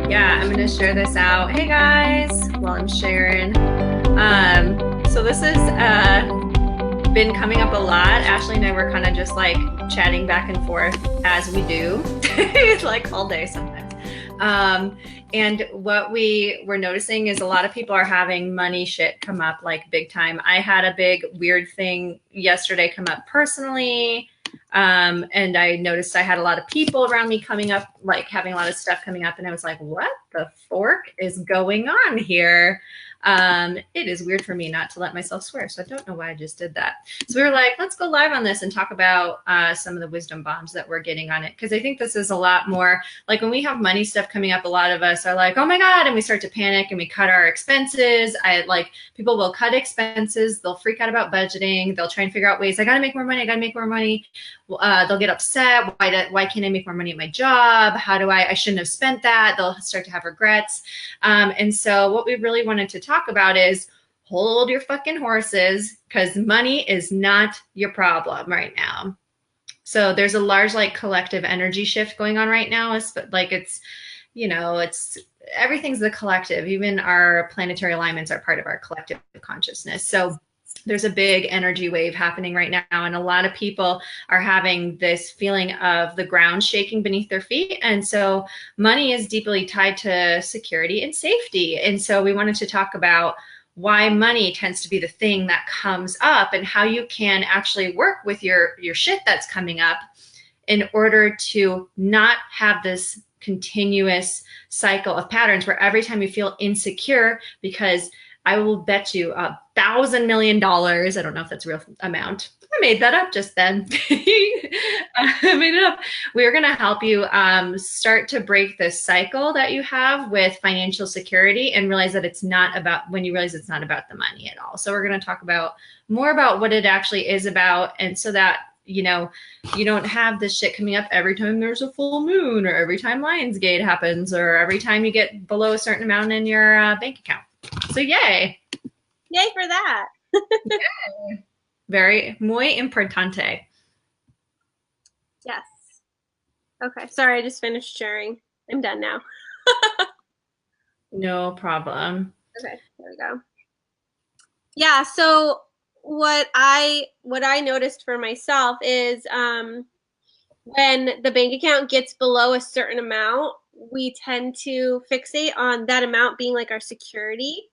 Yeah, I'm gonna share this out. Hey guys, while I'm sharing. So this has been coming up a lot. Ashley and I were kind of just like chatting back and forth as we do, like all day sometimes. And what we were noticing is a lot of people are having money shit come up like big time. I had a big weird thing yesterday come up personally. And I noticed I had a lot of people around me coming up, like having a lot of stuff coming up. And I was like, what the fork is going on here? It is weird for me not to let myself swear. So I don't know why I just did that. So we were like, let's go live on this and talk about some of the wisdom bombs that we're getting on it. Because I think this is a lot more like when we have money stuff coming up, a lot of us are like, oh my God. And we start to panic and we cut our expenses. People will cut expenses. They'll freak out about budgeting. They'll try and figure out ways. I got to make more money. I got to make more money. They'll get upset. Why can't I make more money at my job? I shouldn't have spent that. They'll start to have regrets. And so what we really wanted to talk about is hold your fucking horses, because money is not your problem right now. So there's a large like collective energy shift going on right now. It's everything's the collective. Even our planetary alignments are part of our collective consciousness. So there's a big energy wave happening right now. And a lot of people are having this feeling of the ground shaking beneath their feet. And so money is deeply tied to security and safety. And so we wanted to talk about why money tends to be the thing that comes up and how you can actually work with your shit that's coming up in order to not have this continuous cycle of patterns where every time you feel insecure, because I will bet you $1,000 million. I don't know if that's a real amount. I made that up just then. I made it up. We're going to help you start to break this cycle that you have with financial security and realize that it's not about the money at all. So we're going to talk more about what it actually is about. And so that, you don't have this shit coming up every time there's a full moon or every time Lionsgate happens or every time you get below a certain amount in your bank account. So yay. Yay for that. Yay. Very, muy importante. Yes. Okay. Sorry, I just finished sharing. I'm done now. No problem. Okay, there we go. Yeah, so what I noticed for myself is when the bank account gets below a certain amount, we tend to fixate on that amount being like our security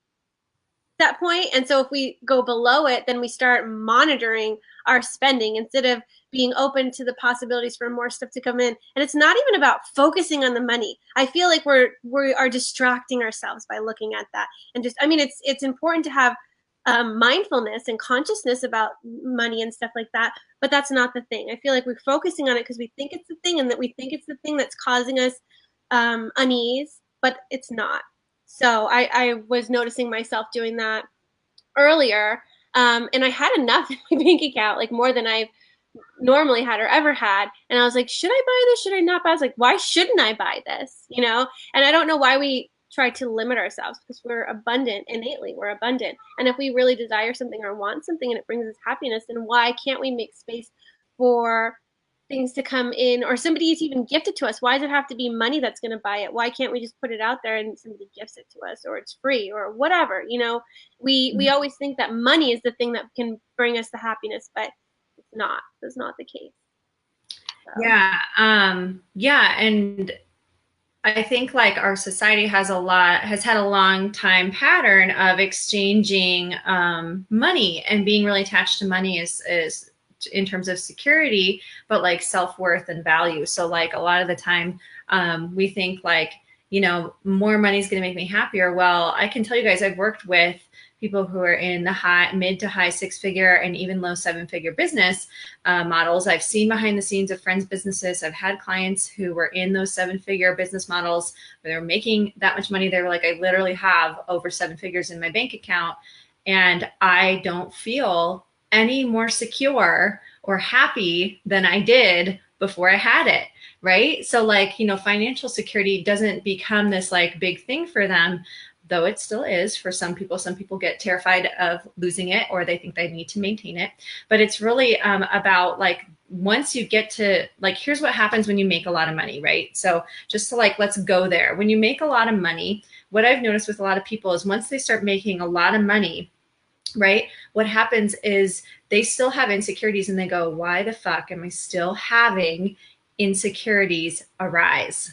at that point. And so if we go below it, then we start monitoring our spending instead of being open to the possibilities for more stuff to come in. And it's not even about focusing on the money. I feel like we are distracting ourselves by looking at that. And it's important to have mindfulness and consciousness about money and stuff like that, but that's not the thing. I feel like we're focusing on it because we think it's the thing and that we think it's the thing that's causing us unease, but it's not. So I was noticing myself doing that earlier, and I had enough in my bank account, like more than I've normally had or ever had. And I was like, should I buy this? Should I not buy? I was like, why shouldn't I buy this? And I don't know why we try to limit ourselves, because we're abundant innately. We're abundant. And if we really desire something or want something and it brings us happiness, then why can't we make space for things to come in, or somebody's even gifted to us? Why does it have to be money that's going to buy it? Why can't we just put it out there and somebody gifts it to us, or it's free or whatever? We always think that money is the thing that can bring us the happiness, but it's not. That's not the case. So. Yeah. And I think like our society has had a long time pattern of exchanging money and being really attached to money is in terms of security, but like self-worth and value. So like a lot of the time we think like, more money is going to make me happier. Well, I can tell you guys, I've worked with people who are in the mid to high 6-figure and even low 7-figure business models. I've seen behind the scenes of friends' businesses. I've had clients who were in those 7-figure business models where they're making that much money. They were like, I literally have over 7 figures in my bank account, and I don't feel any more secure or happy than I did before I had it. Right. So like, financial security doesn't become this like big thing for them, though it still is for some people. Some people get terrified of losing it, or they think they need to maintain it. But it's really about like once you get to like, here's what happens when you make a lot of money, right? So just to like, let's go there. When you make a lot of money, what I've noticed with a lot of people is once they start making a lot of money, right, what happens is they still have insecurities and they go, why the fuck am I still having insecurities arise?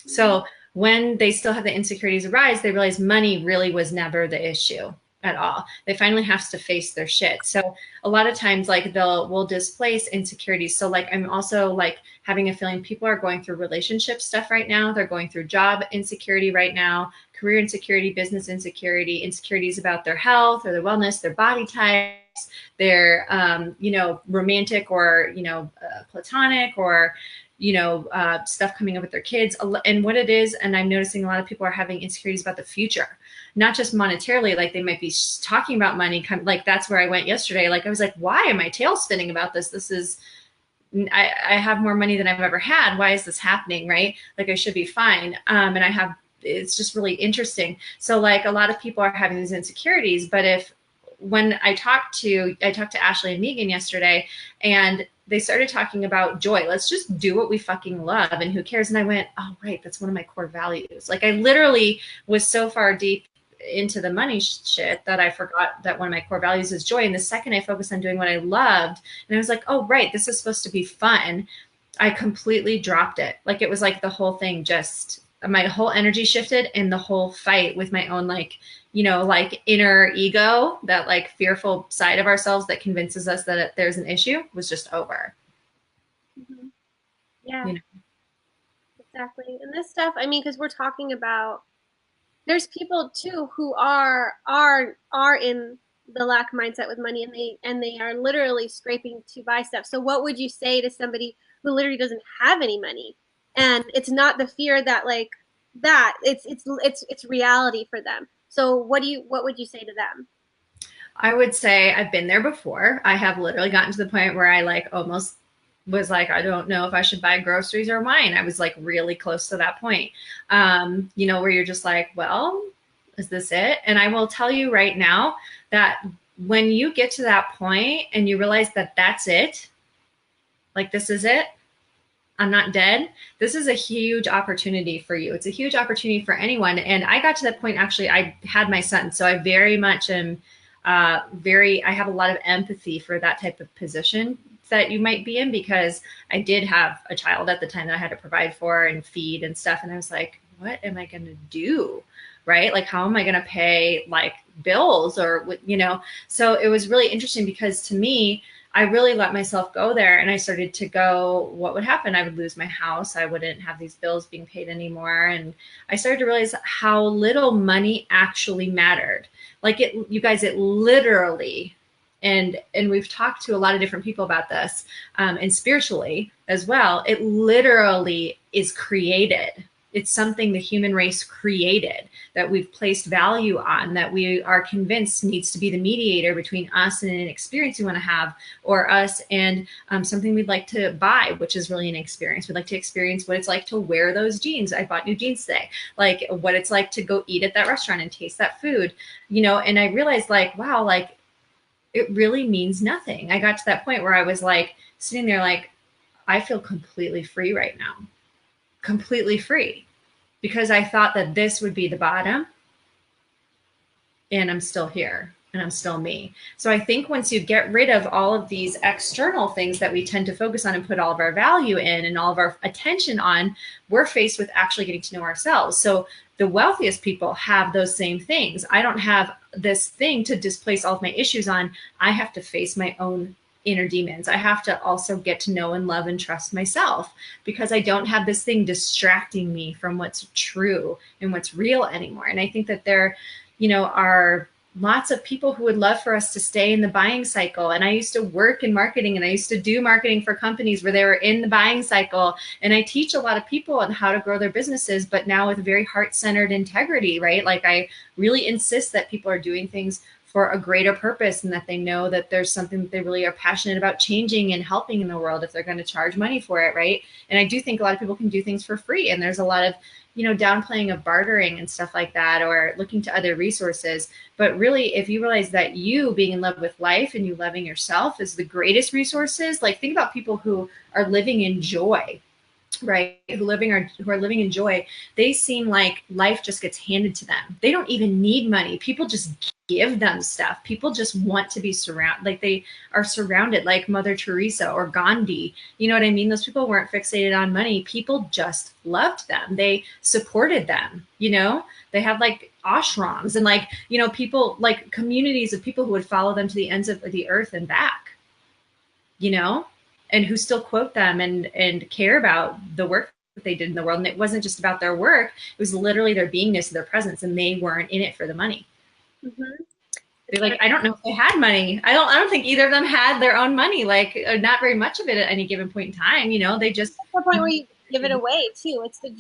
So when they still have the insecurities arise, they realize money really was never the issue at all. They finally have to face their shit. So a lot of times like we'll displace insecurities. So like I'm also like having a feeling people are going through relationship stuff right now. They're going through job insecurity right now, career insecurity, business insecurity, insecurities about their health or their wellness, their body types, their romantic or platonic or stuff coming up with their kids. And what it is, and I'm noticing a lot of people are having insecurities about the future, not just monetarily, like they might be talking about money. Like that's where I went yesterday. Like I was like, why am I tail spinning about this? This is, I have more money than I've ever had. Why is this happening? Right? Like I should be fine. And it's just really interesting. So like a lot of people are having these insecurities, but when I talked to Ashley and Megan yesterday, and they started talking about joy. Let's just do what we fucking love and who cares? And I went, oh, right. That's one of my core values. Like I literally was so far deep into the money shit that I forgot that one of my core values is joy. And the second I focused on doing what I loved, and I was like, oh, right, this is supposed to be fun, I completely dropped it. Like it was like the whole thing just, my whole energy shifted, and the whole fight with my own like inner ego, that like fearful side of ourselves that convinces us that there's an issue, was just over. Mm-hmm. Yeah, exactly. And this stuff, I mean, because we're talking about, there's people too who are in the lack mindset with money, and they are literally scraping to buy stuff. So what would you say to somebody who literally doesn't have any money, and it's not the fear that like that, it's reality for them? So what would you say to them? I would say I've been there before. I have literally gotten to the point where I like almost was like, I don't know if I should buy groceries or wine. I was like really close to that point, where you're just like, well, is this it? And I will tell you right now that when you get to that point and you realize that that's it, like this is it, I'm not dead, this is a huge opportunity for you. It's a huge opportunity for anyone. And I got to that point, actually, I had my son. So I very much am I have a lot of empathy for that type of position that you might be in, because I did have a child at the time that I had to provide for and feed and stuff. And I was like, what am I going to do? Right? Like, how am I going to pay like bills or, so it was really interesting because to me, I really let myself go there, and I started to go, what would happen? I would lose my house. I wouldn't have these bills being paid anymore. And I started to realize how little money actually mattered. Like you guys, it literally, and we've talked to a lot of different people about this, and spiritually as well, it literally is created. It's something the human race created, that we've placed value on, that we are convinced needs to be the mediator between us and an experience we want to have, or us and something we'd like to buy, which is really an experience. We'd like to experience what it's like to wear those jeans. I bought new jeans today. Like what it's like to go eat at that restaurant and taste that food, and I realized like, wow, like it really means nothing. I got to that point where I was like sitting there like, I feel completely free right now. Completely free, because I thought that this would be the bottom, and I'm still here and I'm still me. So I think once you get rid of all of these external things that we tend to focus on and put all of our value in and all of our attention on, we're faced with actually getting to know ourselves. So the wealthiest people have those same things. I don't have this thing to displace all of my issues on. I have to face my own inner demons. I have to also get to know and love and trust myself, because I don't have this thing distracting me from what's true and what's real anymore. And I think that there, are lots of people who would love for us to stay in the buying cycle. And I used to work in marketing, and I used to do marketing for companies where they were in the buying cycle. And I teach a lot of people on how to grow their businesses, but now with very heart-centered integrity, right? Like I really insist that people are doing things for a greater purpose, and that they know that there's something that they really are passionate about changing and helping in the world if they're going to charge money for it, right? And I do think a lot of people can do things for free, and there's a lot of, you know, downplaying of bartering and stuff like that, or looking to other resources. But really, if you realize that you being in love with life and you loving yourself is the greatest resources, like think about people who are living in joy, right? Who are living in joy. They seem like life just gets handed to them. They don't even need money. People just give them stuff. People just want to be surrounded, like they are surrounded, like Mother Teresa or Gandhi. You know what I mean? Those people weren't fixated on money. People just loved them. They supported them, you know? They had like ashrams and like, you know, people, like communities of people who would follow them to the ends of the earth and back, you know, and who still quote them and care about the work that they did in the world. And it wasn't just about their work. It was literally their beingness, their presence, and they weren't in it for the money. Mm-hmm. They're like, I don't know if they had money. I don't think either of them had their own money, like not very much of it at any given point in time. You know, they just, That's the point where you give it away too. It's the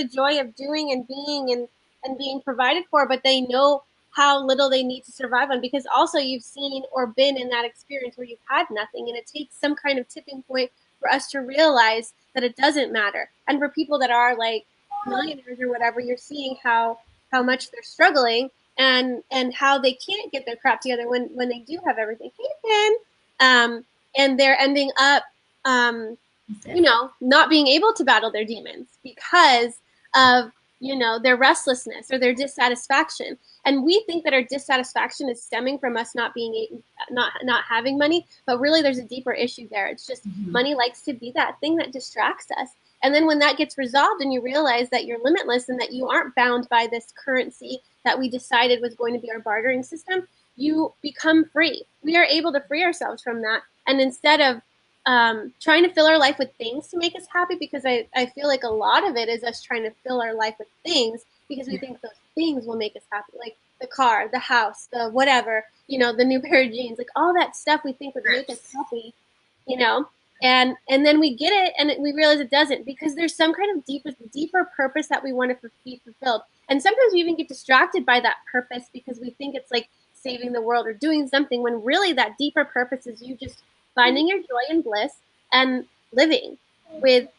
joy of doing and being and being provided for, but they know how little they need to survive on, because also you've seen or been in that experience where you've had nothing, and it takes some kind of tipping point for us to realize that it doesn't matter. And for people that are like millionaires or whatever, you're seeing how much they're struggling, and how they can't get their crap together when they do have everything. And they're ending up you know, not being able to battle their demons because of, you know, their restlessness or their dissatisfaction. And we think that our dissatisfaction is stemming from us not having money, but really there's a deeper issue there. It's just money likes to be that thing that distracts us. And then when that gets resolved and you realize that you're limitless and that you aren't bound by this currency that we decided was going to be our bartering system, you become free. We are able to free ourselves from that. And instead of trying to fill our life with things to make us happy, because I feel like a lot of it is us trying to fill our life with things because we think those things will make us happy, like the car, the house, the whatever, you know, the new pair of jeans, like all that stuff we think would make us happy, you know, and then we get it and we realize it doesn't, because there's some kind of deeper purpose that we want to be fulfilled. And sometimes we even get distracted by that purpose because we think it's like saving the world or doing something, when really that deeper purpose is you just finding your joy and bliss and living with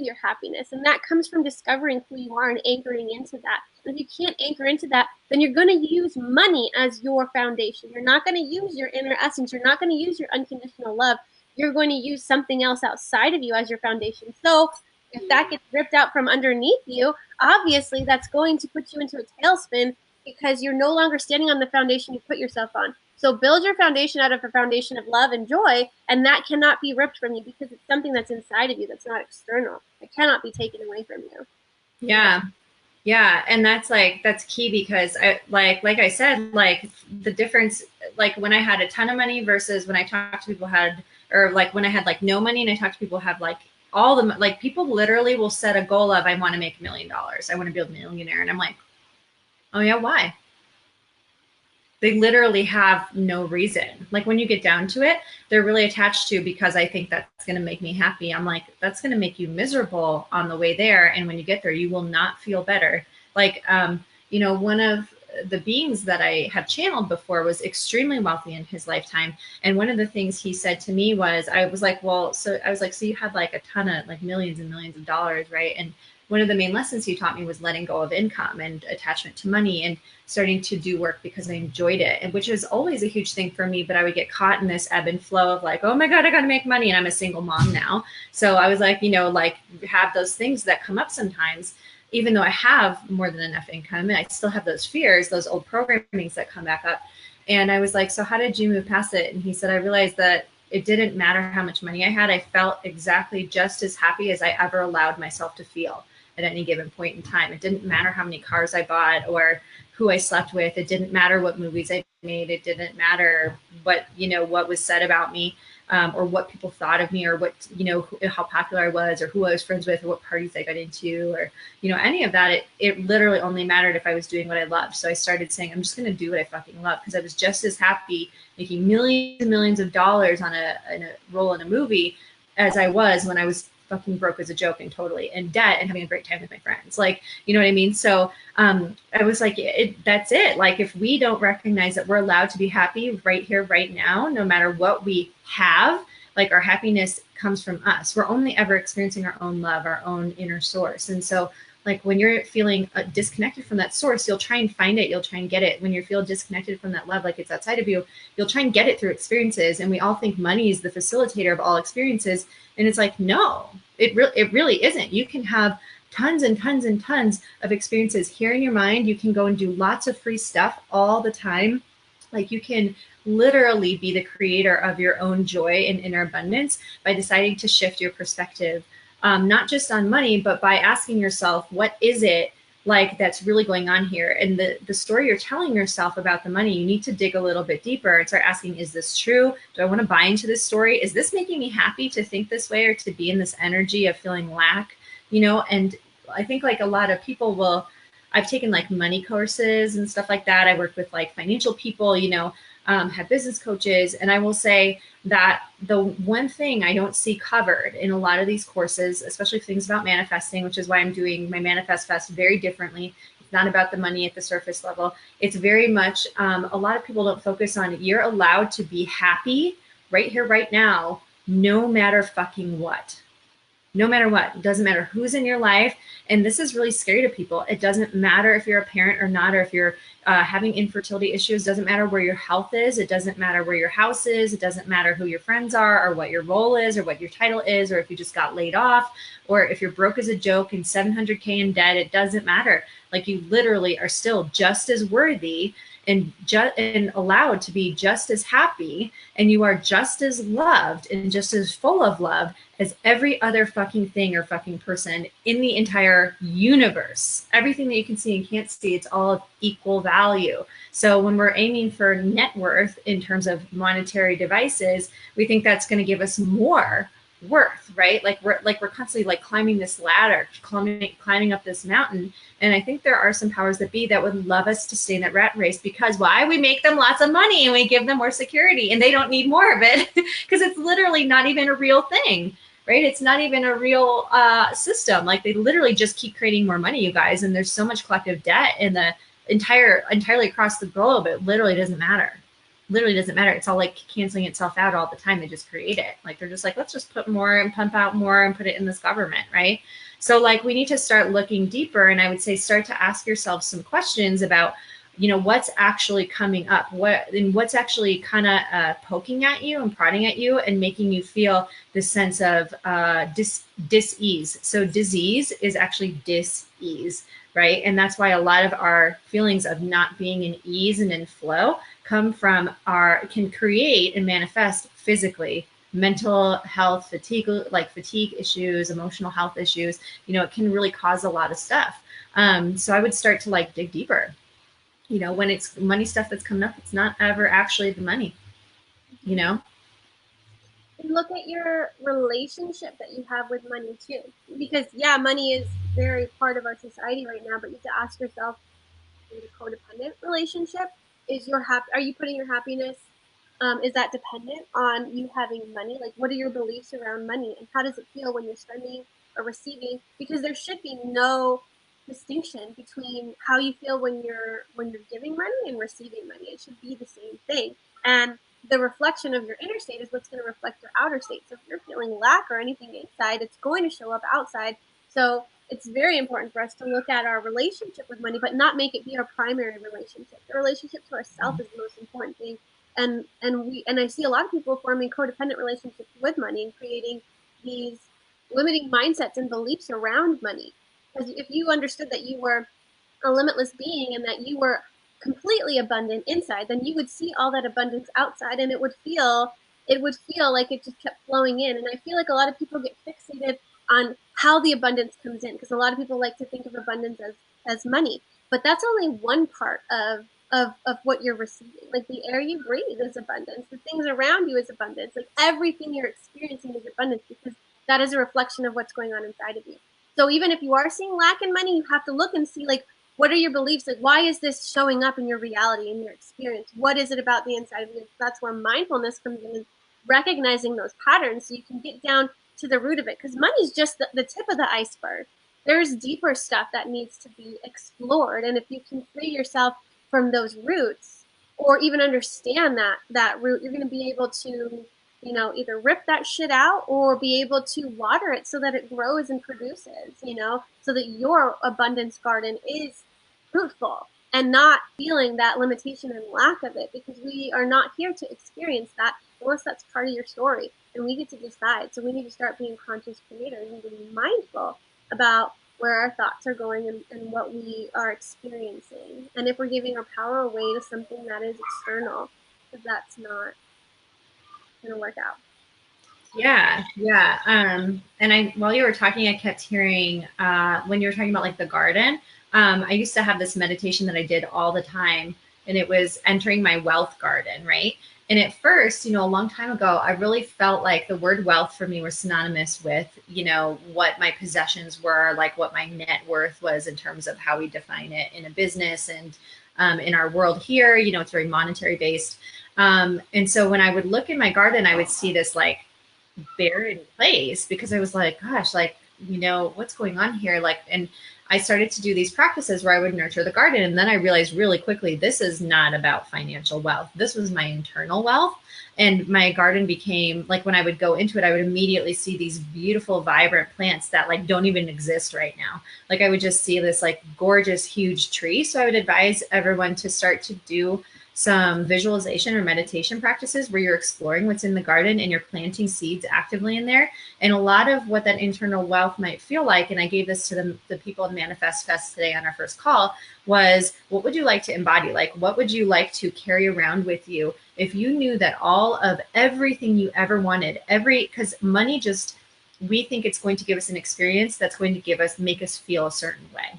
your happiness. And that comes from discovering who you are and anchoring into that. And if you can't anchor into that, then you're going to use money as your foundation. You're not going to use your inner essence. You're not going to use your unconditional love. You're going to use something else outside of you as your foundation. So if that gets ripped out from underneath you, obviously that's going to put you into a tailspin, because you're no longer standing on the foundation you put yourself on. So build your foundation out of a foundation of love and joy, and that cannot be ripped from you because it's something that's inside of you that's not external. It cannot be taken away from you. yeah. Yeah. And that's key, because like I said, like the difference, like when I had a ton of money versus when I talked to people or like when I had like no money and I talked to people who have like all the, like people literally will set a goal of, I want to make $1 million. I want to be a millionaire. And I'm like, oh yeah, why? They literally have no reason. Like when you get down to it, they're really attached to, because I think that's going to make me happy. I'm like, that's going to make you miserable on the way there. And when you get there, you will not feel better. Like, you know, one of the beings that I have channeled before was extremely wealthy in his lifetime. And one of the things he said to me was, I was like, so you had like a ton of like millions and millions of dollars, right? And one of the main lessons he taught me was letting go of income and attachment to money and starting to do work because I enjoyed it, and which is always a huge thing for me. But I would get caught in this ebb and flow of like, oh my God, I got to make money. And I'm a single mom now. So I was like, you know, like have those things that come up sometimes, even though I have more than enough income, and I still have those fears, those old programmings that come back up. And I was like, so how did you move past it? And he said, I realized that it didn't matter how much money I had. I felt exactly just as happy as I ever allowed myself to feel at any given point in time. It didn't matter how many cars I bought or who I slept with. It didn't matter what movies I made. It didn't matter what, you know, what was said about me, or what people thought of me, or what, you know, how popular I was, or who I was friends with, or what parties I got into, or, you know, any of that. It literally only mattered if I was doing what I loved. So I started saying, I'm just going to do what I fucking love, because I was just as happy making millions and millions of dollars on a role in a movie as I was when I was fucking broke as a joke and totally in debt and having a great time with my friends. Like, you know what I mean? So I was like, that's it. Like, if we don't recognize that we're allowed to be happy right here, right now, no matter what we have, like our happiness comes from us. We're only ever experiencing our own love, our own inner source. And so like when you're feeling disconnected from that source, you'll try and find it. You'll try and get it. When you feel disconnected from that love, like it's outside of you, you'll try and get it through experiences. And we all think money is the facilitator of all experiences. And it's like, no, it really isn't. You can have tons and tons and tons of experiences here in your mind. You can go and do lots of free stuff all the time. Like you can literally be the creator of your own joy and inner abundance by deciding to shift your perspective, not just on money, but by asking yourself, what is it like that's really going on here? And the story you're telling yourself about the money, you need to dig a little bit deeper and start asking, is this true? Do I want to buy into this story? Is this making me happy to think this way or to be in this energy of feeling lack? You know, and I think like a lot of people will, I've taken like money courses and stuff like that. I work with like financial people, you know, have business coaches. And I will say that the one thing I don't see covered in a lot of these courses, especially things about manifesting, which is why I'm doing my Manifest Fest very differently. It's not about the money at the surface level. It's very much, a lot of people don't focus on it. You're allowed to be happy right here, right now, no matter fucking what. No matter what, it doesn't matter who's in your life. And this is really scary to people. It doesn't matter if you're a parent or not, or if you're having infertility issues. It doesn't matter where your health is. It doesn't matter where your house is. It doesn't matter who your friends are or what your role is or what your title is, or if you just got laid off, or if you're broke as a joke and 700K in debt. It doesn't matter. Like you literally are still just as worthy and allowed to be just as happy, and you are just as loved and just as full of love as every other fucking thing or fucking person in the entire universe. Everything that you can see and can't see, it's all of equal value. So when we're aiming for net worth in terms of monetary devices, we think that's going to give us more worth, right? Like we're constantly like climbing this ladder, climbing up this mountain. And I think there are some powers that be that would love us to stay in that rat race, because why? We make them lots of money and we give them more security and they don't need more of it because it's literally not even a real thing, right? It's not even a real system. Like they literally just keep creating more money, you guys. And there's so much collective debt in the entirely across the globe. It literally doesn't matter. Literally doesn't matter. It's all like canceling itself out all the time. They just create it. Like they're just like, let's just put more and pump out more and put it in this government, right? So like we need to start looking deeper. And I would say start to ask yourself some questions about, you know, what's actually coming up, what's actually kind of poking at you and prodding at you and making you feel this sense of dis-ease. So disease is actually dis-ease, right? And that's why a lot of our feelings of not being in ease and in flow can create and manifest physically, mental health, fatigue issues, emotional health issues. You know, it can really cause a lot of stuff. So I would start to like dig deeper. You know, when it's money stuff that's coming up, it's not ever actually the money, you know? Look at your relationship that you have with money too, because yeah, money is very part of our society right now, but you have to ask yourself, in a codependent relationship, are you putting your happiness, is that dependent on you having money? Like what are your beliefs around money and how does it feel when you're spending or receiving? Because there should be no distinction between how you feel when you're giving money and receiving money. It should be the same thing. And the reflection of your inner state is what's going to reflect your outer state. So if you're feeling lack or anything inside, it's going to show up outside. So it's very important for us to look at our relationship with money, but not make it be our primary relationship. The relationship to ourselves is the most important thing. And I see a lot of people forming codependent relationships with money and creating these limiting mindsets and beliefs around money. Because if you understood that you were a limitless being and that you were completely abundant inside, then you would see all that abundance outside, and it would feel like it just kept flowing in. And I feel like a lot of people get fixated on how the abundance comes in, because a lot of people like to think of abundance as money, but that's only one part of what you're receiving. Like the air you breathe is abundance, the things around you is abundance, like everything you're experiencing is abundance, because that is a reflection of what's going on inside of you. So even if you are seeing lack in money, you have to look and see, like, what are your beliefs? Like, why is this showing up in your reality, in your experience? What is it about the inside of you? That's where mindfulness comes in, and recognizing those patterns so you can get down to the root of it, because money's just the tip of the iceberg. There's deeper stuff that needs to be explored. And if you can free yourself from those roots, or even understand that root, you're going to be able to, you know, either rip that shit out or be able to water it so that it grows and produces, you know, so that your abundance garden is fruitful and not feeling that limitation and lack of it, because we are not here to experience that unless that's part of your story, and we get to decide. So we need to start being conscious creators and being mindful about where our thoughts are going, and what we are experiencing, and if we're giving our power away to something that is external, because that's not going to work out. Yeah, yeah. And while you were talking, I kept hearing when you were talking about like the garden. I used to have this meditation that I did all the time, and it was entering my wealth garden, right? And at first, you know, a long time ago, I really felt like the word wealth for me was synonymous with, you know, what my possessions were, like what my net worth was in terms of how we define it in a business and in our world here. You know, it's very monetary based. And so when I would look in my garden, I would see this like barren place, because I was like, gosh, like, you know, what's going on here? Like, and I started to do these practices where I would nurture the garden. And then I realized really quickly, this is not about financial wealth. This was my internal wealth. And my garden became like, when I would go into it, I would immediately see these beautiful, vibrant plants that like don't even exist right now. Like I would just see this like gorgeous, huge tree. So I would advise everyone to start to do some visualization or meditation practices where you're exploring what's in the garden and you're planting seeds actively in there. And a lot of what that internal wealth might feel like, and I gave this to the people in Manifest Fest today on our first call, was what would you like to embody? Like, what would you like to carry around with you if you knew that all of everything you ever wanted, because money just, we think it's going to give us an experience that's going to make us feel a certain way.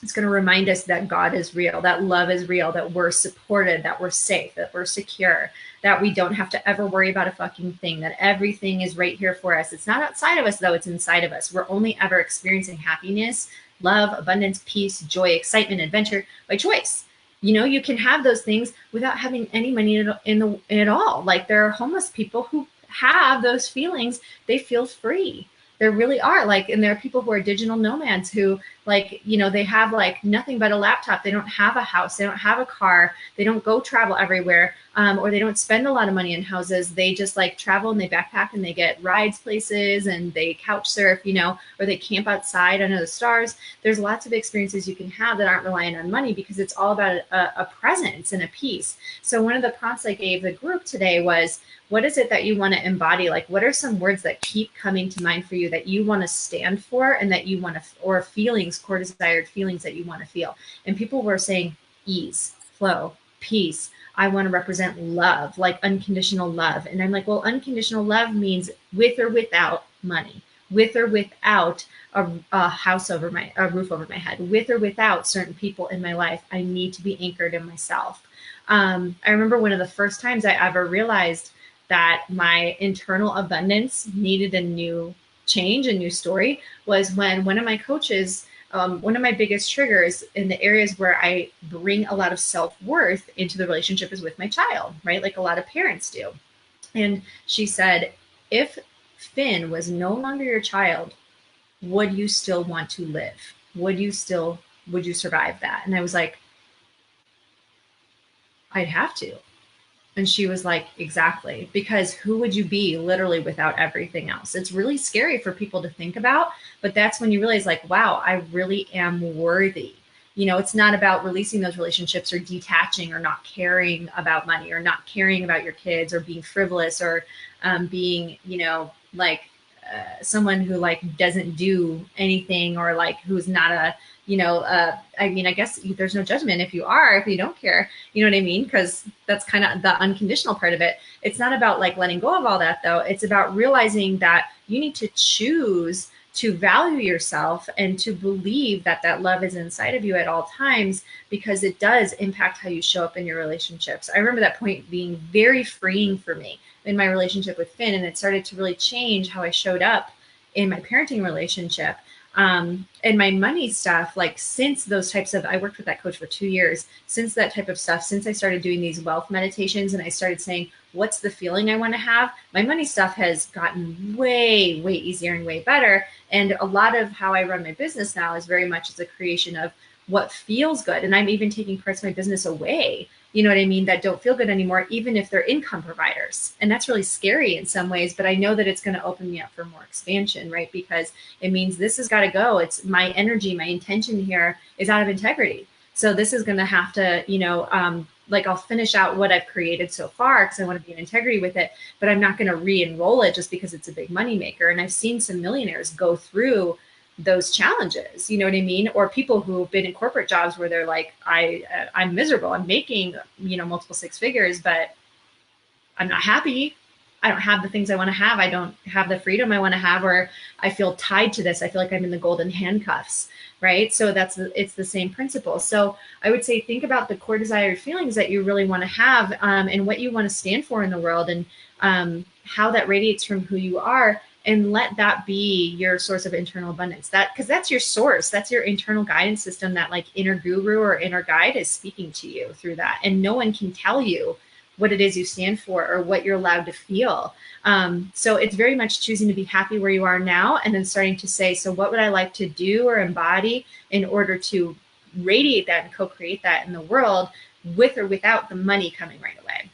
It's going to remind us that God is real, that love is real, that we're supported, that we're safe, that we're secure, that we don't have to ever worry about a fucking thing, that everything is right here for us. It's not outside of us, though. It's inside of us. We're only ever experiencing happiness, love, abundance, peace, joy, excitement, adventure by choice. You know, you can have those things without having any money in it all. Like there are homeless people who have those feelings. They feel free. There really are, like, and there are people who are digital nomads who, like, you know, they have like nothing but a laptop. They don't have a house. They don't have a car. They don't go travel everywhere, or they don't spend a lot of money in houses. They just like travel and they backpack and they get rides places and they couch surf, you know, or they camp outside under the stars. There's lots of experiences you can have that aren't relying on money, because it's all about a presence and a peace. So one of the prompts I gave the group today was, what is it that you want to embody? Like, what are some words that keep coming to mind for you that you want to stand for and that you want to, or feelings, core desired feelings that you want to feel? And people were saying ease, flow, peace. I want to represent love, like unconditional love. And I'm like, well, unconditional love means with or without money, with or without a house over a roof over my head, with or without certain people in my life. I need to be anchored in myself. I remember one of the first times I ever realized that my internal abundance needed a new change, a new story, was when one of my coaches, one of my biggest triggers in the areas where I bring a lot of self-worth into the relationship is with my child, right? Like a lot of parents do. And she said, if Finn was no longer your child, would you still want to live? Would you survive that? And I was like, I'd have to. And she was like, exactly, because who would you be literally without everything else? It's really scary for people to think about, but that's when you realize like, wow, I really am worthy. You know, it's not about releasing those relationships or detaching or not caring about money or not caring about your kids or being frivolous or being, you know, like someone who like doesn't do anything or like who's not a, you know, I mean, I guess there's no judgment if you don't care, you know what I mean? Because that's kind of the unconditional part of it. It's not about like letting go of all that though. It's about realizing that you need to choose to value yourself and to believe that that love is inside of you at all times, because it does impact how you show up in your relationships. I remember that point being very freeing for me in my relationship with Finn, and it started to really change how I showed up in my parenting relationship. And my money stuff, like since those types of, I worked with that coach for 2 years, since that type of stuff, since I started doing these wealth meditations and I started saying, what's the feeling I want to have, my money stuff has gotten way, way easier and way better. And a lot of how I run my business now is very much as a creation of what feels good. And I'm even taking parts of my business away, you know what I mean, that don't feel good anymore, even if they're income providers. And that's really scary in some ways, but I know that it's going to open me up for more expansion, right? Because it means this has got to go. It's my energy, my intention here is out of integrity. So this is going to have to, like I'll finish out what I've created so far because I want to be in integrity with it, but I'm not going to re-enroll it just because it's a big money maker. And I've seen some millionaires go through those challenges, you know what I mean? Or people who've been in corporate jobs where they're like, I'm miserable. I'm making, multiple six figures, but I'm not happy. I don't have the things I want to have. I don't have the freedom I want to have, or I feel tied to this. I feel like I'm in the golden handcuffs, right? So it's the same principle. So I would say, think about the core desired feelings that you really want to have, and what you want to stand for in the world, and how that radiates from who you are. And let that be your source of internal abundance. Because that's your source. That's your internal guidance system. That like inner guru or inner guide is speaking to you through that. And no one can tell you what it is you stand for or what you're allowed to feel. So it's very much choosing to be happy where you are now, and then starting to say, so what would I like to do or embody in order to radiate that and co-create that in the world, with or without the money coming right away.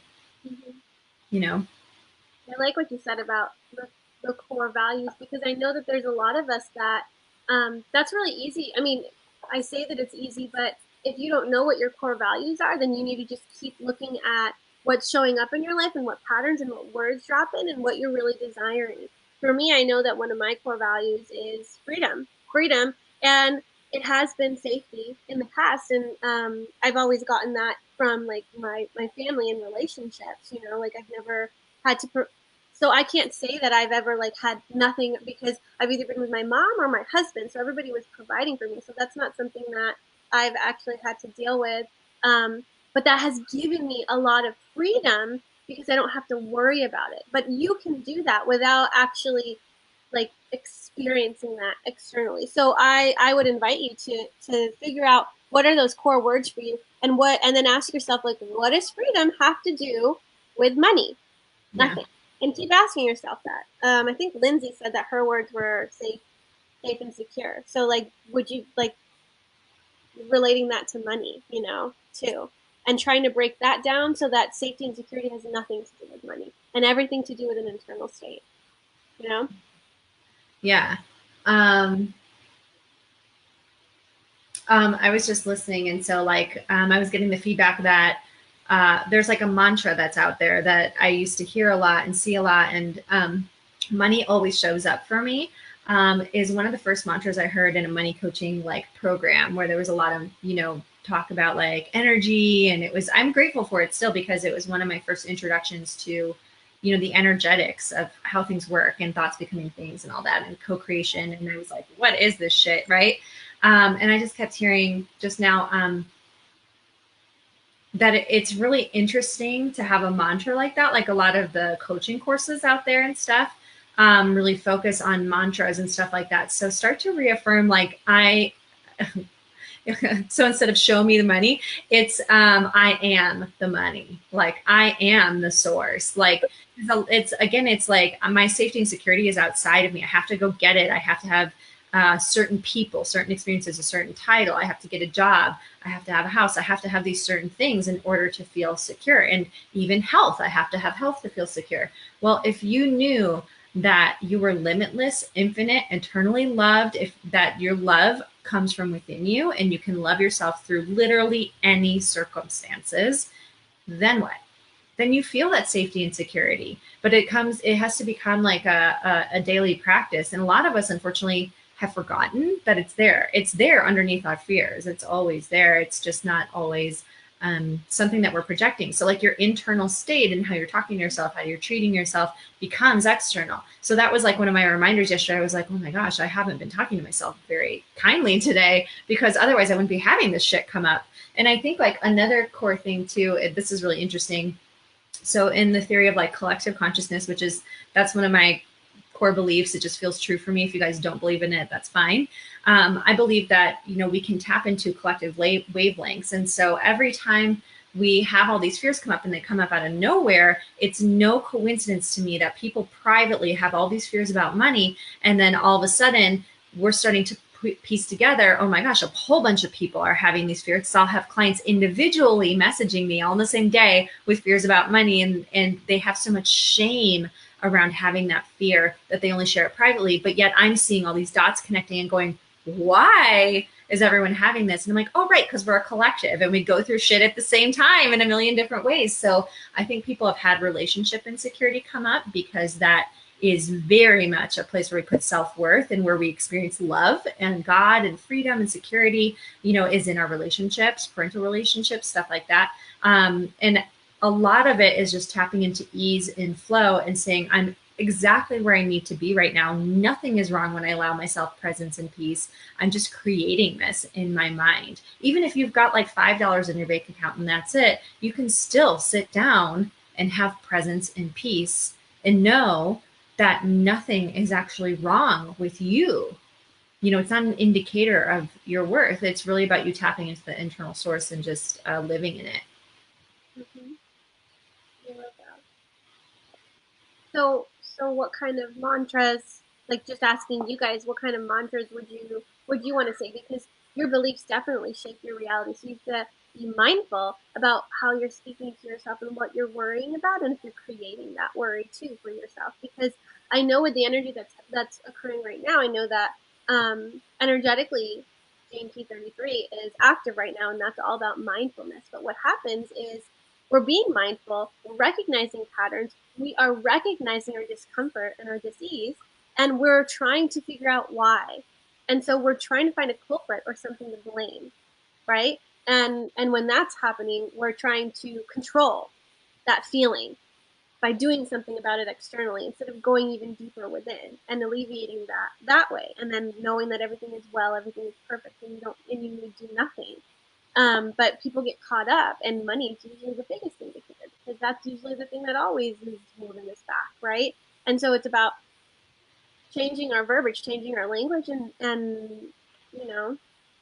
Mm-hmm. I like what you said about the core values, because I know that there's a lot of us that that's really easy. I mean, I say that it's easy, but if you don't know what your core values are, then you need to just keep looking at what's showing up in your life and what patterns and what words drop in and what you're really desiring. For me, I know that one of my core values is freedom, and it has been safety in the past. And I've always gotten that from like my family and relationships, like I've never had to, so I can't say that I've ever like had nothing, because I've either been with my mom or my husband. So everybody was providing for me. So that's not something that I've actually had to deal with. But that has given me a lot of freedom because I don't have to worry about it. But you can do that without actually like experiencing that externally. So I would invite you to figure out what are those core words for you, and then ask yourself, like, what does freedom have to do with money? Nothing. Yeah. And keep asking yourself that. I think Lindsay said that her words were safe and secure. So like, would you like relating that to money, too? And trying to break that down so that safety and security has nothing to do with money and everything to do with an internal state, Yeah. I was just listening. And so like, I was getting the feedback that there's like a mantra that's out there that I used to hear a lot and see a lot. And money always shows up for me. Is one of the first mantras I heard in a money coaching like program, where there was a lot of, talk about like energy. And I'm grateful for it still, because it was one of my first introductions to, the energetics of how things work and thoughts becoming things and all that, and co-creation. And I was like, what is this shit? Right. And I just kept hearing just now, that it's really interesting to have a mantra like that. Like a lot of the coaching courses out there and stuff, really focus on mantras and stuff like that. So start to reaffirm, like so instead of show me the money, it's I am the money. Like I am the source. Like it's like my safety and security is outside of me. I have to go get it. I have to have certain people, certain experiences, a certain title. I have to get a job. I have to have a house. I have to have these certain things in order to feel secure. And even health, I have to have health to feel secure. Well, if you knew that you were limitless, infinite, eternally loved, if that your love comes from within you and you can love yourself through literally any circumstances, then what? Then you feel that safety and security. But it has to become like a daily practice. And a lot of us, unfortunately, have forgotten that it's there. It's there underneath our fears. It's always there. It's just not always something that we're projecting. So like your internal state and how you're talking to yourself, how you're treating yourself becomes external. So that was like one of my reminders yesterday. I was like, oh my gosh, I haven't been talking to myself very kindly today, because otherwise I wouldn't be having this shit come up. And I think like another core thing too, this is really interesting. So in the theory of like collective consciousness, that's one of my core beliefs. It just feels true for me. If you guys don't believe in it, that's fine. I believe that, we can tap into collective wavelengths. And so every time we have all these fears come up and they come up out of nowhere, it's no coincidence to me that people privately have all these fears about money. And then all of a sudden we're starting to piece together, oh my gosh, a whole bunch of people are having these fears. So I'll have clients individually messaging me all on the same day with fears about money. And they have so much shame around having that fear that they only share it privately. But yet I'm seeing all these dots connecting and going, why is everyone having this? And I'm like, oh, right, because we're a collective and we go through shit at the same time in a million different ways. So I think people have had relationship insecurity come up because that is very much a place where we put self-worth and where we experience love and God and freedom and security, is in our relationships, parental relationships, stuff like that. And a lot of it is just tapping into ease and flow and saying, I'm exactly where I need to be right now. Nothing is wrong when I allow myself presence and peace. I'm just creating this in my mind. Even if you've got like $5 in your bank account and that's it, you can still sit down and have presence and peace and know that nothing is actually wrong with you. It's not an indicator of your worth. It's really about you tapping into the internal source and just living in it. Mm-hmm. I love that. So what kind of mantras, like just asking you guys, what kind of mantras would you want to say? Because your beliefs definitely shape your reality. So you have to be mindful about how you're speaking to yourself and what you're worrying about, and if you're creating that worry too for yourself. Because I know with the energy that's occurring right now, I know that energetically, Gene T33 is active right now, and that's all about mindfulness. But what happens is we're being mindful, we're recognizing patterns, we are recognizing our discomfort and our disease, and we're trying to figure out why. And so we're trying to find a culprit or something to blame, right? And when that's happening, we're trying to control that feeling by doing something about it externally instead of going even deeper within and alleviating that way, and then knowing that everything is well, everything is perfect, and you need to do nothing. But people get caught up, and money is usually the biggest indicator because that's usually the thing that always is holding us back, right? And so it's about changing our verbiage, changing our language, and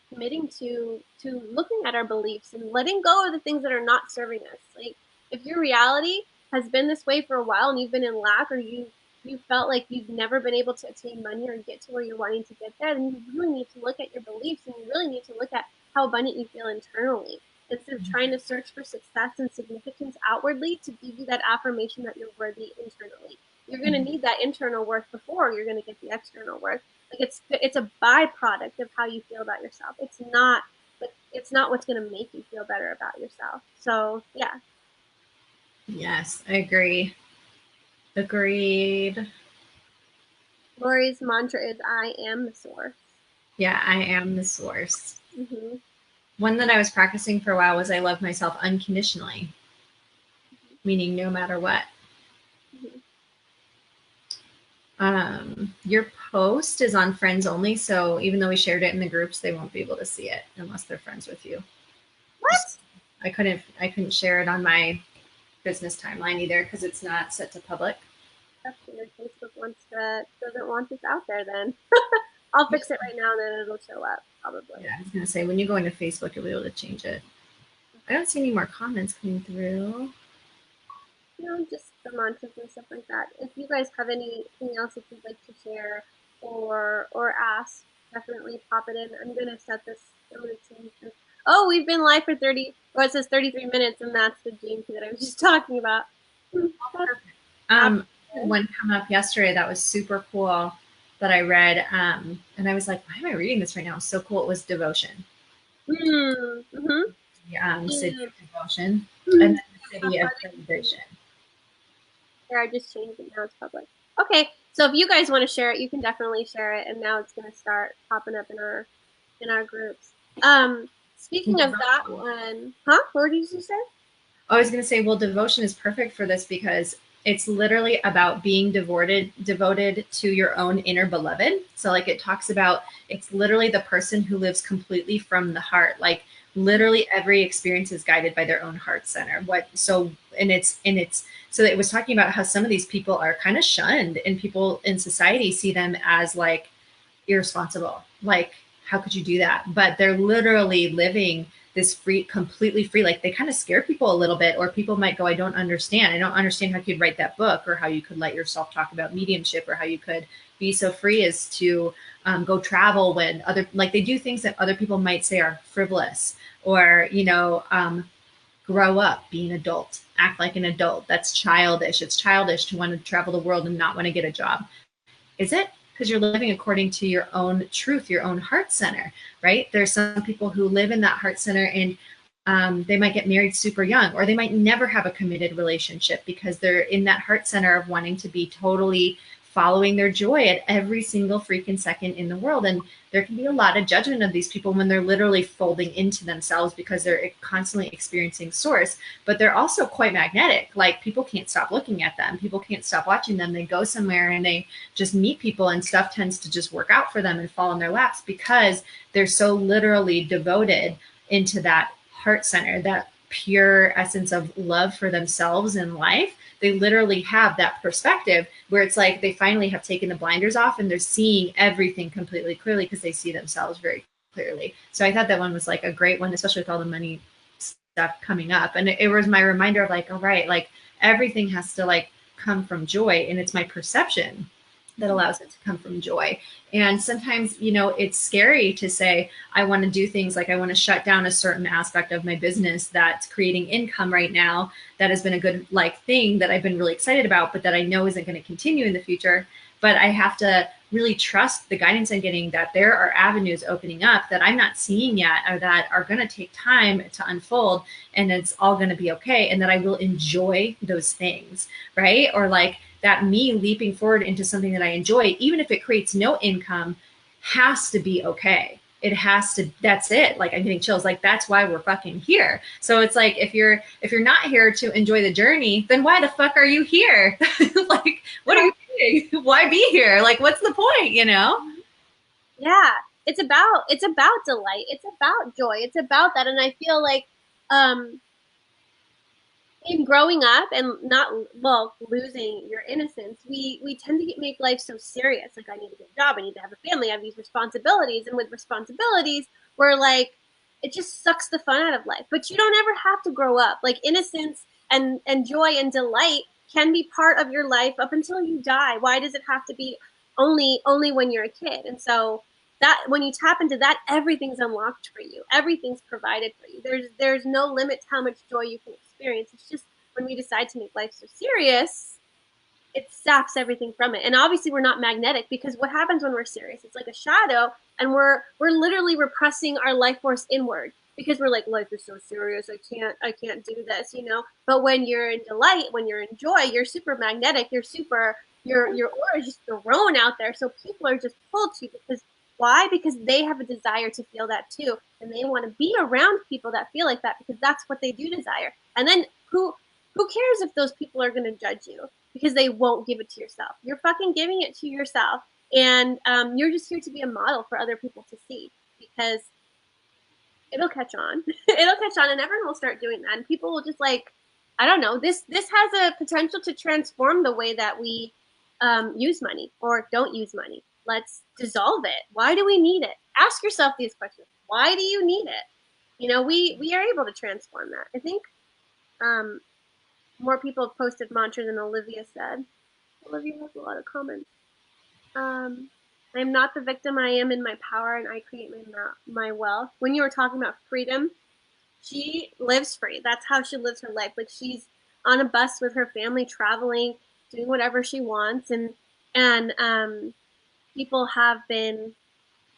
committing to looking at our beliefs and letting go of the things that are not serving us. Like if your reality has been this way for a while and you've been in lack, or you felt like you've never been able to attain money or get to where you're wanting to get there, then you really need to look at your beliefs, and you really need to look at how abundant you feel internally instead of trying to search for success and significance outwardly to give you that affirmation that you're worthy internally. You're going to need that internal worth before you're going to get the external worth. Like it's a byproduct of how you feel about yourself. It's not what's going to make you feel better about yourself. So yeah. Yes, I agree. Agreed. Lori's mantra is I am the source. Yeah, I am the source. Mm-hmm. One that I was practicing for a while was I love myself unconditionally, meaning no matter what. Your post is on friends only, so even though we shared it in the groups, they won't be able to see it unless they're friends with you. What? I couldn't share it on my business timeline either because it's not set to public. That's weird. Facebook doesn't want this out there then. I'll fix it right now and then it'll show up probably. Yeah, I was gonna say when you go into Facebook, you'll be able to change it. I don't see any more comments coming through. Just the mantras and stuff like that. If you guys have anything else that you'd like to share or ask, definitely pop it in. I'm gonna set this. I'm gonna change this. Oh, we've been live for 30. Well, it says 33 minutes, and that's the gene key that I was just talking about. One come up yesterday that was super cool that I read, and I was like, why am I reading this right now? It's so cool. It was devotion. City of devotion, and then the city of celebration. Here, I just changed it. Now it's public. Okay, so if you guys want to share it, you can definitely share it, and now it's going to start popping up in our groups. Speaking of that one, what did you say? I was going to say, well, devotion is perfect for this because it's literally about being devoted to your own inner beloved. So like it talks about, it's literally the person who lives completely from the heart. Like literally every experience is guided by their own heart center. So it was talking about how some of these people are kind of shunned, and people in society see them as like irresponsible. Like, how could you do that? But they're literally living this free, completely free, like they kind of scare people a little bit, or people might go, I don't understand how you could write that book, or how you could let yourself talk about mediumship, or how you could be so free as to go travel when like they do things that other people might say are frivolous, or grow up, be an adult, act like an adult. That's childish. It's childish to want to travel the world and not want to get a job. Is it? Because you're living according to your own truth, your own heart center, right? There's some people who live in that heart center, and they might get married super young, or they might never have a committed relationship because they're in that heart center of wanting to be totally following their joy at every single freaking second in the world. And there can be a lot of judgment of these people when they're literally folding into themselves because they're constantly experiencing source, but they're also quite magnetic. Like people can't stop looking at them. People can't stop watching them. They go somewhere and they just meet people, and stuff tends to just work out for them and fall in their laps because they're so literally devoted into that heart center, that pure essence of love for themselves and life. They literally have that perspective where it's like they finally have taken the blinders off and they're seeing everything completely clearly because they see themselves very clearly. So I thought that one was like a great one, especially with all the money stuff coming up. And it was my reminder of like, all right, like everything has to like come from joy, and it's my perception that allows it to come from joy. And sometimes, it's scary to say, I want to do things like I want to shut down a certain aspect of my business that's creating income right now. That has been a good thing that I've been really excited about, but that I know isn't going to continue in the future. But I have to really trust the guidance I'm getting, that there are avenues opening up that I'm not seeing yet, or that are going to take time to unfold, and it's all going to be okay. And that I will enjoy those things, right? Or like, that me leaping forward into something that I enjoy, even if it creates no income, has to be okay. It has to, that's it. Like I'm getting chills. Like that's why we're fucking here. So it's like, if you're not here to enjoy the journey, then why the fuck are you here? Like, what are you doing? Why be here? Like, what's the point, Yeah. It's about delight. It's about joy. It's about that. And I feel like, in growing up and not losing your innocence, we tend to make life so serious. Like I need to get a job, I need to have a family, I have these responsibilities, and with responsibilities, we're like, it just sucks the fun out of life. But you don't ever have to grow up. Like innocence and joy and delight can be part of your life up until you die. Why does it have to be only when you're a kid? And so that when you tap into that, everything's unlocked for you. Everything's provided for you. There's no limit to how much joy you can experience. It's just when we decide to make life so serious, it saps everything from it. And obviously we're not magnetic, because what happens when we're serious? It's like a shadow, and we're literally repressing our life force inward because we're like, life is so serious. I can't do this, But when you're in delight, when you're in joy, you're super magnetic. Your aura is just thrown out there. So people are just pulled to you because why? Because they have a desire to feel that too. And they want to be around people that feel like that, because that's what they do desire. And then who cares if those people are going to judge you because they won't give it to yourself? You're fucking giving it to yourself. And you're just here to be a model for other people to see, because it'll catch on. It'll catch on, and everyone will start doing that. And people will just like, I don't know, this has a potential to transform the way that we use money or don't use money. Let's dissolve it. Why do we need it? Ask yourself these questions. Why do you need it? We are able to transform that. I think more people have posted mantra than Olivia said. Olivia has a lot of comments. I am not the victim. I am in my power, and I create my wealth. When you were talking about freedom, she lives free. That's how she lives her life. Like she's on a bus with her family, traveling, doing whatever she wants, and people have been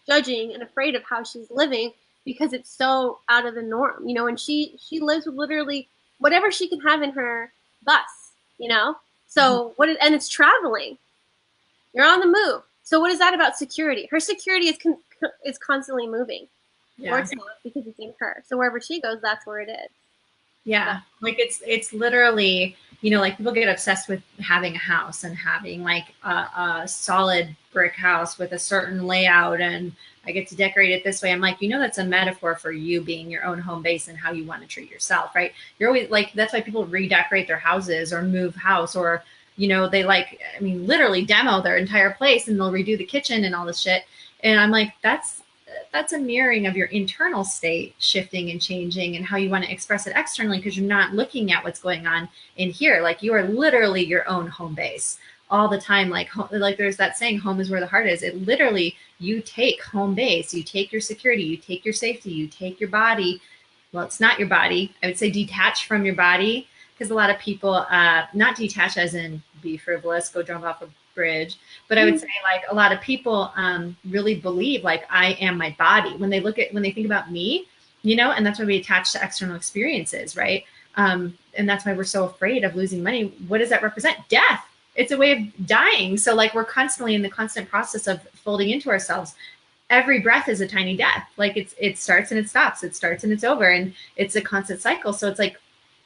judging and afraid of how she's living because it's so out of the norm, and she lives with literally whatever she can have in her bus, So and it's traveling. You're on the move. So what is that about security? Her security is constantly moving. Yeah. Or it's not, because it's in her. So wherever she goes, that's where it is. Yeah. Like it's literally, like people get obsessed with having a house and having like a solid brick house with a certain layout, and I get to decorate it this way. I'm like, that's a metaphor for you being your own home base and how you want to treat yourself, right? You're always like, that's why people redecorate their houses or move house, or, they literally demo their entire place, and they'll redo the kitchen and all this shit. And I'm like, that's That's a mirroring of your internal state shifting and changing and how you want to express it externally, because you're not looking at what's going on in here. Like you are literally your own home base all the time. Like there's that saying, home is where the heart is. It literally, you take home base, you take your security, you take your safety, you take your body. Well, it's not your body. I would say detach from your body, because a lot of people, not detach as in be frivolous, go jump off a bridge, but I would say like a lot of people really believe like I am my body when they think about me, you know, and that's why we attach to external experiences, right? And that's why we're so afraid of losing money. What does that represent? Death. It's a way of dying. So like we're constantly in the constant process of folding into ourselves. Every breath is a tiny death. Like it starts and it stops. It starts and it's over, and it's a constant cycle. So it's like,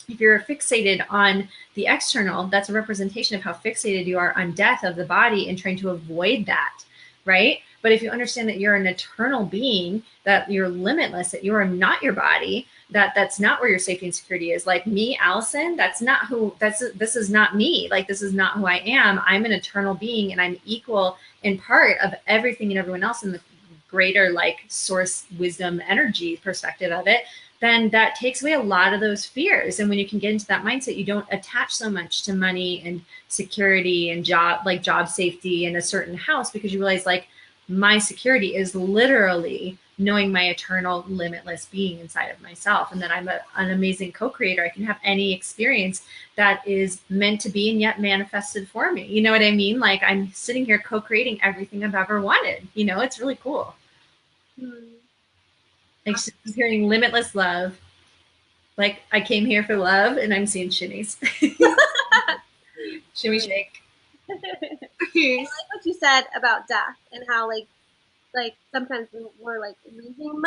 if you're fixated on the external, that's a representation of how fixated you are on death of the body and trying to avoid that, right? But if you understand that you're an eternal being, that you're limitless, that you are not your body, that's not where your safety and security is. Like me, Allison, this is not me. Like this is not who I am. I'm an eternal being, and I'm equal in part of everything and everyone else in the greater like source wisdom energy perspective of it. Then that takes away a lot of those fears. And when you can get into that mindset, you don't attach so much to money and security and job safety and a certain house, because you realize like my security is literally knowing my eternal limitless being inside of myself, and that I'm an amazing co-creator. I can have any experience that is meant to be and yet manifested for me. You know what I mean? Like I'm sitting here co-creating everything I've ever wanted. You know, it's really cool. Like hearing limitless love. Like I came here for love, and I'm seeing shimmies. Shimmy shake. I like what you said about death and how like sometimes we're like losing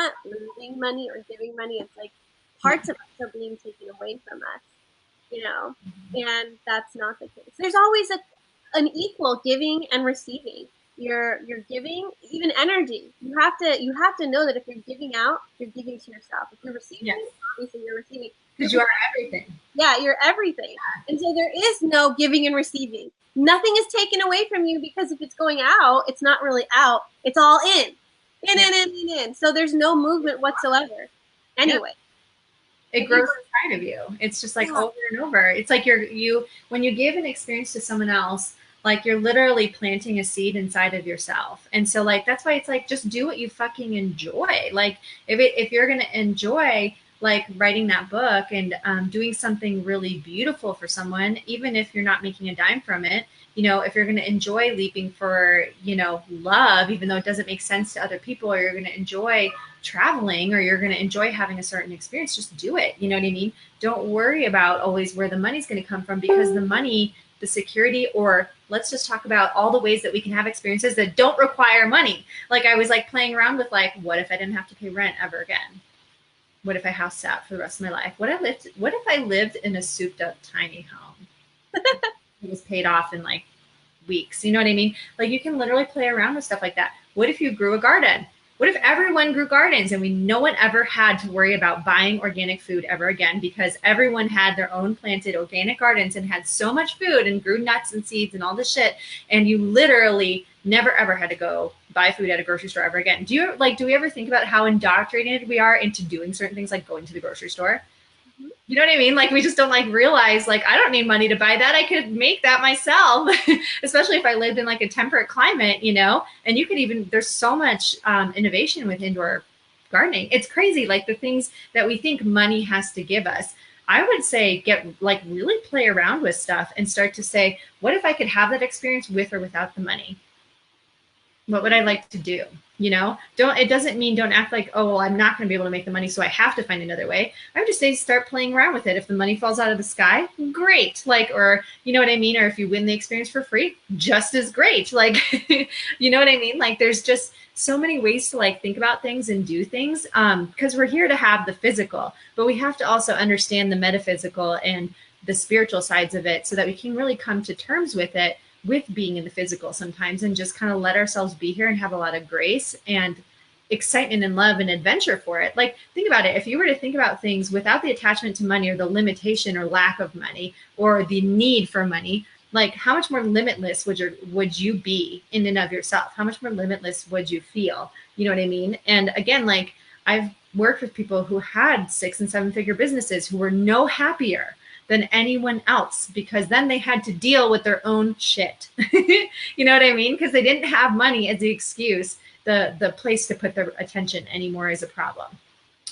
money or giving money. It's like parts of us are being taken away from us, you know, and that's not the case. There's always an equal giving and receiving. You're giving, even energy. You have to know that if you're giving out, you're giving to yourself. If you're receiving, obviously you're receiving. Because you are everything. Yeah, you're everything. And so there is no giving and receiving. Nothing is taken away from you, because if it's going out, it's not really out. It's all in. In. So there's no movement whatsoever. Anyway. It grows inside of you. It's just like over and over. It's like when you give an experience to someone else, like you're literally planting a seed inside of yourself. And so like, that's why it's like, just do what you fucking enjoy. Like if you're going to enjoy like writing that book and doing something really beautiful for someone, even if you're not making a dime from it, you know, if you're going to enjoy leaping for, you know, love, even though it doesn't make sense to other people, or you're going to enjoy traveling, or you're going to enjoy having a certain experience, just do it. You know what I mean? Don't worry about always where the money's going to come from, because the money, the security, or let's just talk about all the ways that we can have experiences that don't require money. Like I was like playing around with like, what if I didn't have to pay rent ever again? What if I house sat for the rest of my life? What if I lived in a souped up tiny home? It was paid off in like weeks. You know what I mean? Like you can literally play around with stuff like that. What if you grew a garden? What if everyone grew gardens and no one ever had to worry about buying organic food ever again, because everyone had their own planted organic gardens and had so much food and grew nuts and seeds and all this shit. And you literally never, ever had to go buy food at a grocery store ever again. Do we ever think about how indoctrinated we are into doing certain things like going to the grocery store? You know what I mean? Like we just don't like realize like, I don't need money to buy that. I could make that myself, especially if I lived in like a temperate climate, you know, and you could even, there's so much innovation with indoor gardening. It's crazy. Like the things that we think money has to give us. I would say really play around with stuff and start to say, what if I could have that experience with or without the money? What would I like to do? You know, it doesn't mean don't act like, oh, well, I'm not going to be able to make the money, so I have to find another way. I would just say start playing around with it. If the money falls out of the sky, great. Like, or you know what I mean? Or if you win the experience for free, just as great. Like, you know what I mean? Like there's just so many ways to like think about things and do things because we're here to have the physical, but we have to also understand the metaphysical and the spiritual sides of it so that we can really come to terms with it, with being in the physical sometimes, and just kind of let ourselves be here and have a lot of grace and excitement and love and adventure for it. Like think about it. If you were to think about things without the attachment to money or the limitation or lack of money or the need for money, Like, how much more limitless would you be in and of yourself? How much more limitless would you feel? You know what I mean? And again, like, I've worked with people who had 6 and 7 figure businesses who were no happier than anyone else, because then they had to deal with their own shit. You know what I mean? Because they didn't have money as the excuse. The place to put their attention anymore is a problem,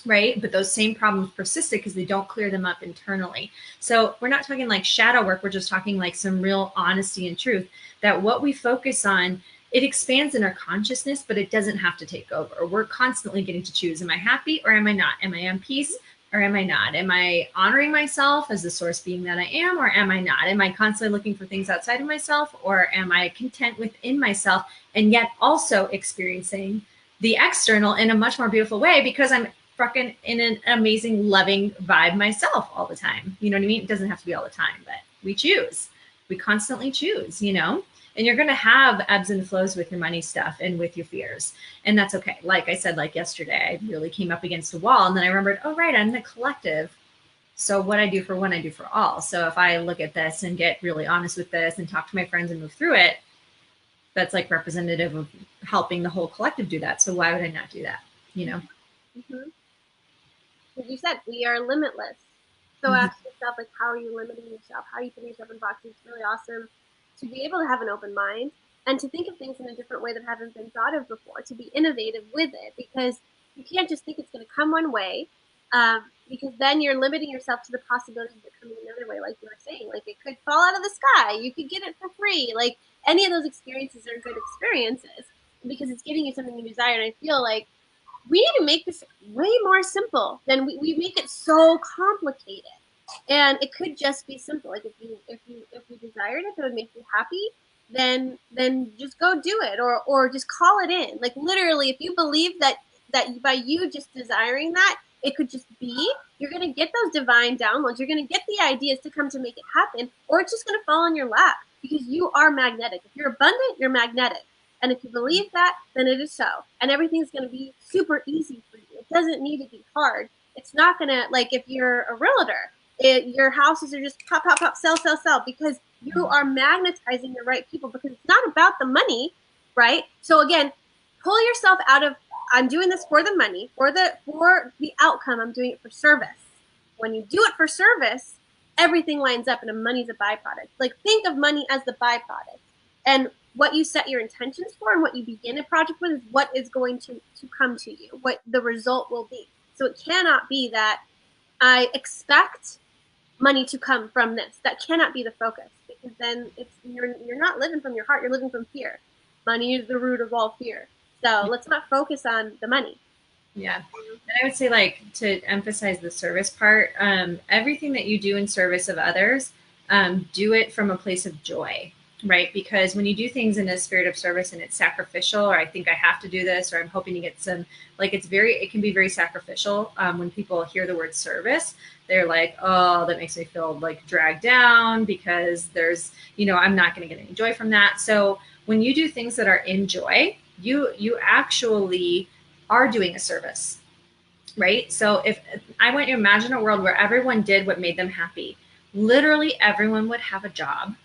right? But those same problems persisted because they don't clear them up internally. So we're not talking like shadow work. We're just talking like some real honesty and truth, that what we focus on, it expands in our consciousness, but it doesn't have to take over. We're constantly getting to choose. Am I happy or am I not? Am I in peace or am I not? Am I honoring myself as the source being that I am, or am I not? Am I constantly looking for things outside of myself, or am I content within myself and yet also experiencing the external in a much more beautiful way because I'm fucking in an amazing, loving vibe myself all the time? You know what I mean? It doesn't have to be all the time, but we choose. We constantly choose, you know? And you're going to have ebbs and flows with your money stuff and with your fears. And that's okay. Like I said, like yesterday, I really came up against a wall. And then I remembered, oh, right, I'm the collective. So what I do for one, I do for all. So if I look at this and get really honest with this and talk to my friends and move through it, that's like representative of helping the whole collective do that. So why would I not do that? You know? Mm-hmm. As you said, we are limitless. So ask yourself, like, how are you limiting yourself? How are you putting yourself in boxes? It's really awesome to be able to have an open mind and to think of things in a different way that haven't been thought of before, to be innovative with it, because you can't just think it's going to come one way, because then you're limiting yourself to the possibilities that come in another way, like you were saying. Like, it could fall out of the sky. You could get it for free. Like, any of those experiences are good experiences because it's giving you something you desire. And I feel like we need to make this way more simple than we make it so complicated. And it could just be simple. Like, if you desired it, that would make you happy, then just go do it, or just call it in. Like, literally, if you believe that by you just desiring that, it could just be, you're going to get those divine downloads. You're going to get the ideas to come to make it happen, or it's just going to fall in your lap, because you are magnetic. If you're abundant, you're magnetic. And if you believe that, then it is so. And everything's going to be super easy for you. It doesn't need to be hard. It's not going to, like, if you're a realtor, your houses are just pop, pop, pop, sell, sell, sell, because you are magnetizing the right people, because it's not about the money, right? So again, pull yourself out of, I'm doing this for the money, for the outcome. I'm doing it for service. When you do it for service, everything lines up, and money's a byproduct. Like, think of money as the byproduct. And what you set your intentions for and what you begin a project with is what is going to come to you, what the result will be. So it cannot be that I expect money to come from this. That cannot be the focus, because then you're not living from your heart, you're living from fear. Money is the root of all fear. So let's not focus on the money. Yeah. And I would say, like, to emphasize the service part, everything that you do in service of others, do it from a place of joy, right? Because when you do things in a spirit of service and it's sacrificial, or I think I have to do this, or I'm hoping to get some, like, it can be very sacrificial. When people hear the word service, they're like, oh, that makes me feel like dragged down, because there's, I'm not going to get any joy from that. So when you do things that are in joy, you actually are doing a service, right? So if I want you to imagine a world where everyone did what made them happy, literally everyone would have a job,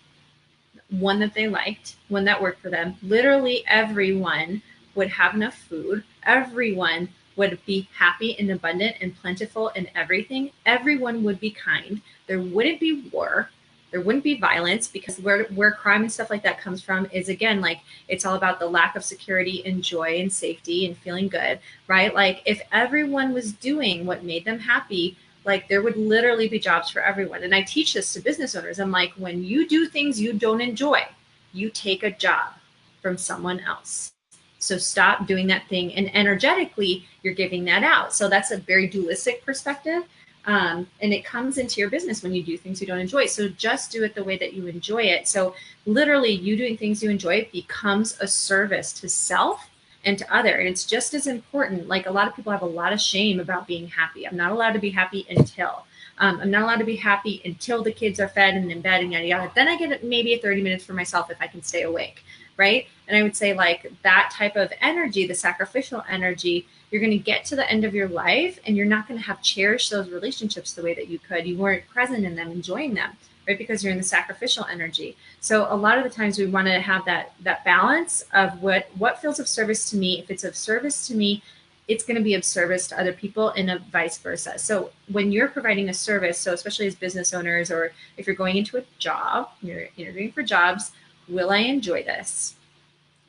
one that they liked, one that worked for them. Literally everyone would have enough food. Everyone would be happy and abundant and plentiful in everything. Everyone would be kind. There wouldn't be war. There wouldn't be violence, because where crime and stuff like that comes from is, again, like, it's all about the lack of security and joy and safety and feeling good, right? Like, if everyone was doing what made them happy, like, there would literally be jobs for everyone. And I teach this to business owners. I'm like, when you do things you don't enjoy, you take a job from someone else. So stop doing that thing. And energetically, you're giving that out. So that's a very dualistic perspective. And it comes into your business when you do things you don't enjoy. So just do it the way that you enjoy it. So literally, you doing things you enjoy becomes a service to self and to other. And it's just as important. Like, a lot of people have a lot of shame about being happy. I'm not allowed to be happy until. I'm not allowed to be happy until the kids are fed and in bed and yada, yada. Then I get maybe 30 minutes for myself if I can stay awake, right? And I would say, like, that type of energy, the sacrificial energy, you're going to get to the end of your life and you're not going to have cherished those relationships the way that you could. You weren't present in them, enjoying them, right? Because you're in the sacrificial energy. So a lot of the times we want to have that balance of what feels of service to me. If it's of service to me, it's going to be of service to other people, and vice versa. So when you're providing a service, so especially as business owners, or if you're going into a job, you're interviewing for jobs, will I enjoy this?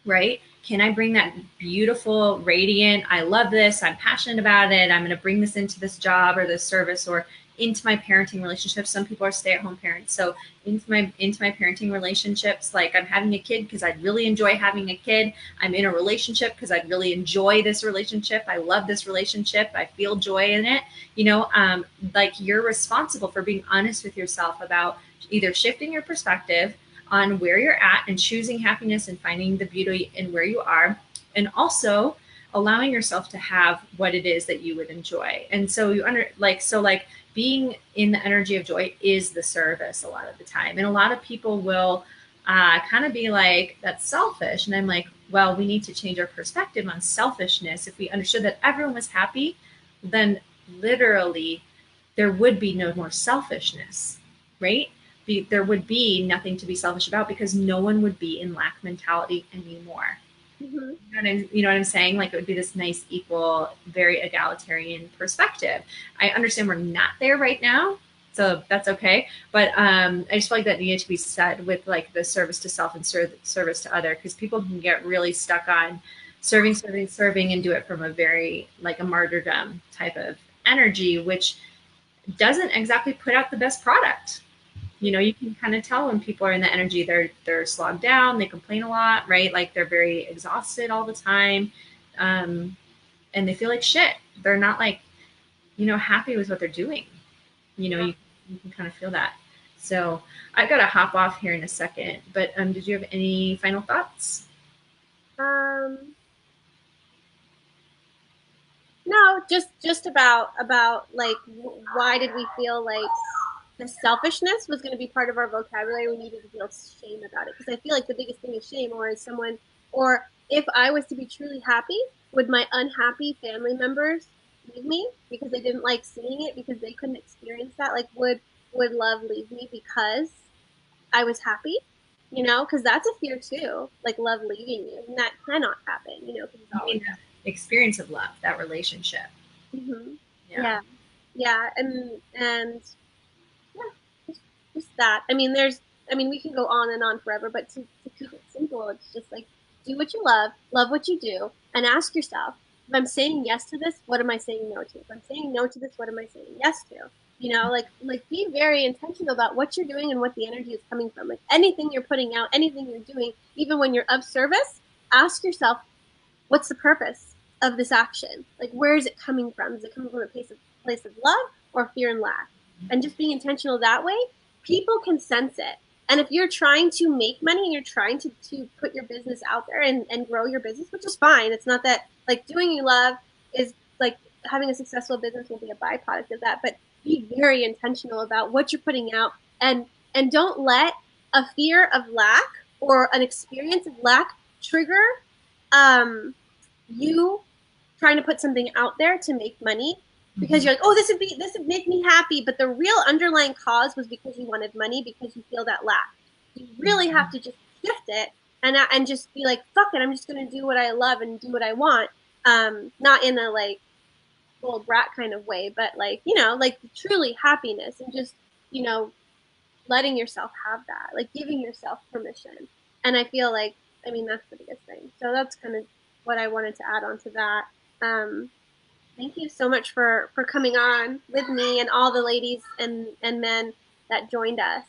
Right? Can I bring that beautiful, radiant, I love this, I'm passionate about it, I'm going to bring this into this job or this service or into my parenting relationships? Some people are stay-at-home parents. So into my parenting relationships, like I'm having a kid because I'd really enjoy having a kid. I'm in a relationship because I'd really enjoy this relationship. I love this relationship. I feel joy in it. Like you're responsible for being honest with yourself about either shifting your perspective on where you're at and choosing happiness and finding the beauty in where you are, and also allowing yourself to have what it is that you would enjoy. And so being in the energy of joy is the service a lot of the time. And a lot of people will kind of be like, that's selfish. And I'm like, well, we need to change our perspective on selfishness. If we understood that everyone was happy, then literally there would be no more selfishness, right? There would be nothing to be selfish about because no one would be in lack mentality anymore. Mm-hmm. You know what I'm saying? Like it would be this nice, equal, very egalitarian perspective. I understand we're not there right now, so that's okay. But I just feel like that needed to be said with like the service to self and service to other, because people can get really stuck on serving, and do it from a very like a martyrdom type of energy, which doesn't exactly put out the best product. You can kind of tell when people are in the energy, they're slogged down, they complain a lot, right? Like they're very exhausted all the time. And they feel like shit. They're not like, happy with what they're doing. You can kind of feel that. So I've got to hop off here in a second, but did you have any final thoughts? No, just about like, why did we feel like the selfishness was going to be part of our vocabulary? We needed to feel shame about it, because I feel like the biggest thing is shame. Or if I was to be truly happy, would my unhappy family members leave me because they didn't like seeing it, because they couldn't experience that? Like, would love leave me because I was happy? Because that's a fear too, like love leaving you, and that cannot happen. Because it's always the experience of love, that relationship. Mm-hmm. Yeah, and just that. I mean, we can go on and on forever, but to keep it simple, it's just like, do what you love what you do, and ask yourself, if I'm saying yes to this, what am I saying no to? If I'm saying no to this, what am I saying yes to? Like be very intentional about what you're doing and what the energy is coming from. Like anything you're putting out, anything you're doing, even when you're of service, ask yourself, what's the purpose of this action? Like, where is it coming from? Is it coming from a place of love or fear and lack? And just being intentional that way, people can sense it. And if you're trying to make money and you're trying to put your business out there and grow your business, which is fine. It's not that like doing you love is like having a successful business will be a byproduct of that, but be very intentional about what you're putting out, and don't let a fear of lack or an experience of lack trigger you trying to put something out there to make money, because you're like, oh, this would make me happy, but the real underlying cause was because you wanted money, because you feel that lack. You really have to just shift it and just be like, fuck it, I'm just going to do what I love and do what I want. Not in a like old brat kind of way, but like, like truly happiness, and just, letting yourself have that, like giving yourself permission. And I feel like, that's the biggest thing. So that's kind of what I wanted to add on to that. Thank you so much for coming on with me and all the ladies and men that joined us.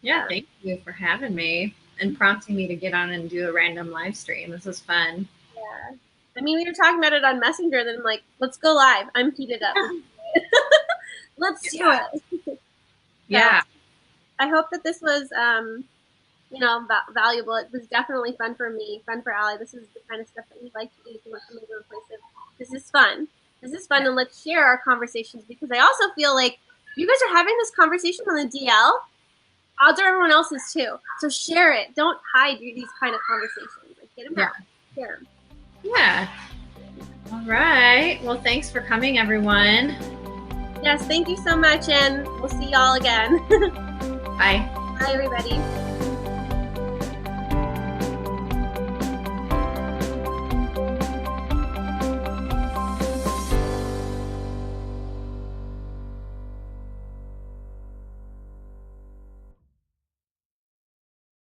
Yeah, thank you for having me and prompting me to get on and do a random live stream. This was fun. Yeah. We were talking about it on Messenger, then I'm like, let's go live. I'm heated up. Let's do it. Yeah. I hope that this was, valuable. It was definitely fun for me, fun for Allie. This is the kind of stuff that we like to do. So we're coming to a place of, this is fun. And let's share our conversations, because I also feel like you guys are having this conversation on the DL. Odds are everyone else is too. So share it. Don't hide these kind of conversations. Like, get them out. Share them. Yeah. All right. Well, thanks for coming, everyone. Yes, thank you so much, and we'll see y'all again. Bye. Bye, everybody.